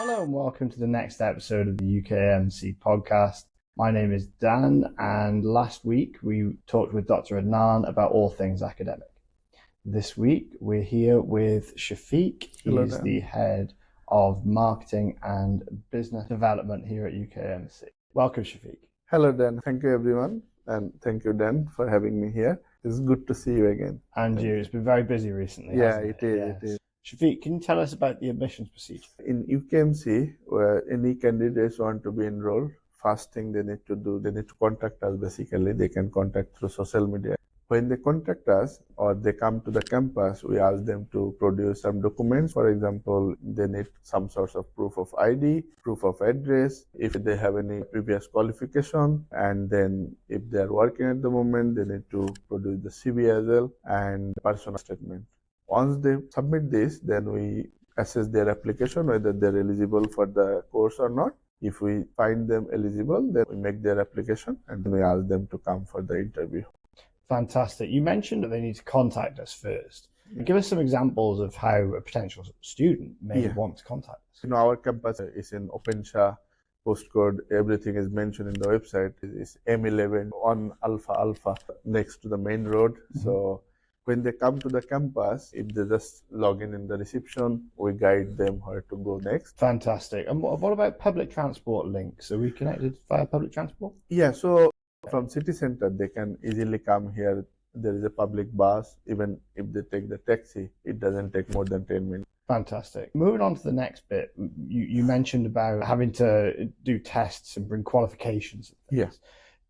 Hello and welcome to the next episode of the UKMC Podcast. My name is Dan, and last week we talked with Dr. Adnan about all things academic. This week we're here with Shafiq. He Hello, is Dan. the head of marketing and business development here at UKMC. Welcome, Shafiq. Hello, Dan. Thank you, everyone. And thank you, Dan, for having me here. It's good to see you again. And you, it's been very busy recently, Yeah, hasn't it is. It is. Shafiq, can you tell us about the admissions procedure? In UKMC, where any candidates want to be enrolled, first thing they need to contact us basically. They can contact through social media. When they contact us or they come to the campus, we ask them to produce some documents. For example, they need some sort of proof of ID, proof of address, if they have any previous qualification, and then if they are working at the moment, they need to produce the CV as well and personal statement. Once they submit this, then we assess their application, whether they're eligible for the course or not. If we find them eligible, then we make their application and we ask them to come for the interview. Fantastic. You mentioned that they need to contact us first. Give us some examples of how a potential student may want to contact us. Our campus is in Openshaw postcode. Everything is mentioned in the website. It's M11 on Alpha next to the main road. So when they come to the campus, if they just log in the reception, we guide them where to go next. Fantastic. And what about public transport links? Are we connected via public transport? Yeah, so from city center, they can easily come here. There is a public bus. Even if they take the taxi, it doesn't take more than 10 minutes. Fantastic. Moving on to the next bit, you mentioned about having to do tests and bring qualifications. Yeah.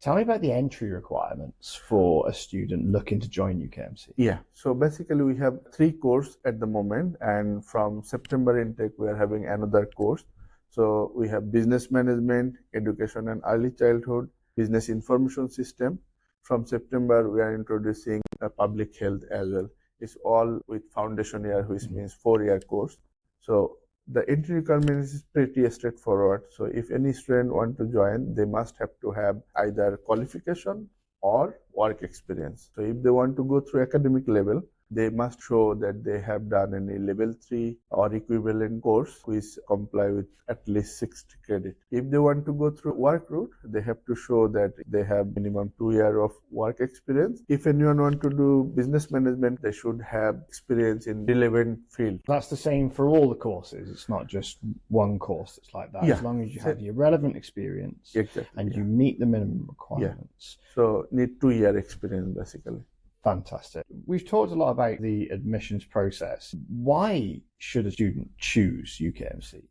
Tell me about the entry requirements for a student looking to join UKMC. Yeah, so basically we have 3 courses at the moment, and from September intake we are having another course. So we have business management, education and early childhood, business information system. From September we are introducing a public health as well. It's all with foundation year, which means 4-year course. So the entry requirement is pretty straightforward. So if any student want to join, they must have to have either qualification or work experience. So if they want to go through academic level, they must show that they have done any level 3 or equivalent course which comply with at least 60 credit. If they want to go through work route, they have to show that they have minimum 2 years of work experience. If anyone want to do business management, they should have experience in relevant field. That's the same for all the courses. It's not just one course that's like that. Yeah. As long as you have your relevant experience and you meet the minimum requirements. So need 2-year experience basically. Fantastic. We've talked a lot about the admissions process. Why should a student choose UKMC?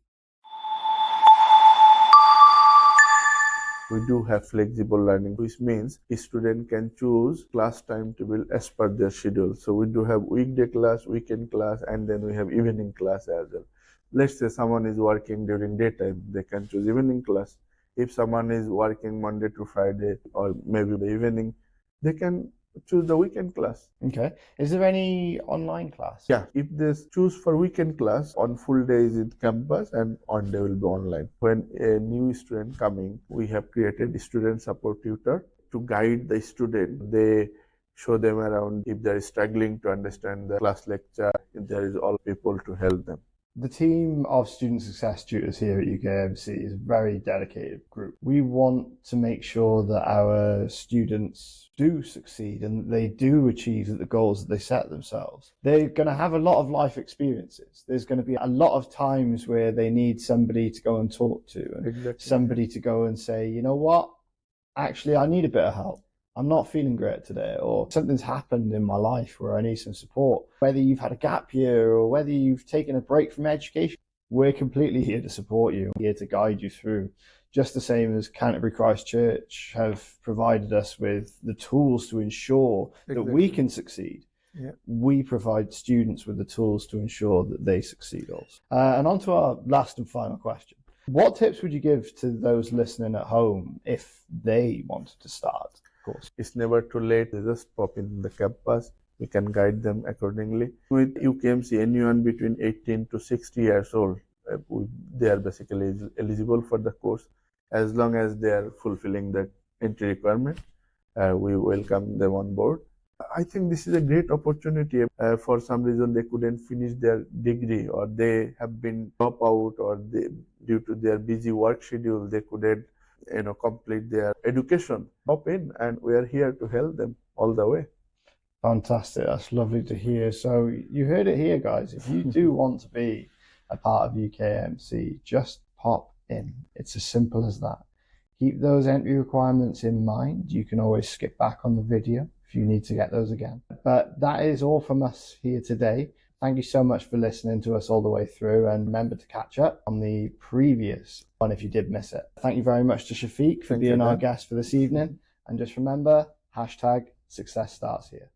We do have flexible learning, which means a student can choose class timetable as per their schedule. So we do have weekday class, weekend class, and then we have evening class as well. Let's say someone is working during daytime, they can choose evening class. If someone is working Monday to Friday or maybe the evening, they can choose the weekend class. Okay. Is there any online class? Yeah. If they choose for weekend class, on full days in campus and on day will be online. When a new student coming, we have created a student support tutor to guide the student. They show them around if they are struggling to understand the class lecture, if there is all people to help them. The team of student success tutors here at UKMC is a very dedicated group. We want to make sure that our students do succeed and they do achieve the goals that they set themselves. They're going to have a lot of life experiences. There's going to be a lot of times where they need somebody to go and talk to and somebody to go and say, you know what, actually I need a bit of help. I'm not feeling great today, or something's happened in my life where I need some support. Whether you've had a gap year or whether you've taken a break from education, we're completely here to support you, here to guide you through. Just the same as Canterbury Christ Church have provided us with the tools to ensure that we can succeed. Yeah. We provide students with the tools to ensure that they succeed also. And on to our last and final question. What tips would you give to those listening at home if they wanted to start? Course. It's never too late. They just pop in the campus. We can guide them accordingly. With UKMC, anyone between 18 to 60 years old, they are basically eligible for the course as long as they are fulfilling the entry requirement. We welcome them on board. I think this is a great opportunity. For some reason, they couldn't finish their degree, or they have been drop out, or due to their busy work schedule, they couldn't, complete their education. Hop in, and we are here to help them all the way. Fantastic. That's lovely to hear. So you heard it here, guys. If you do want to be a part of UKMC, just pop in. It's as simple as that. Keep those entry requirements in mind. You can always skip back on the video if you need to get those again. But that is all from us here today. Thank you so much for listening to us all the way through, and remember to catch up on the previous one if you did miss it. Thank you very much to Shafiq for being our guest for this evening. And just remember, #success starts here.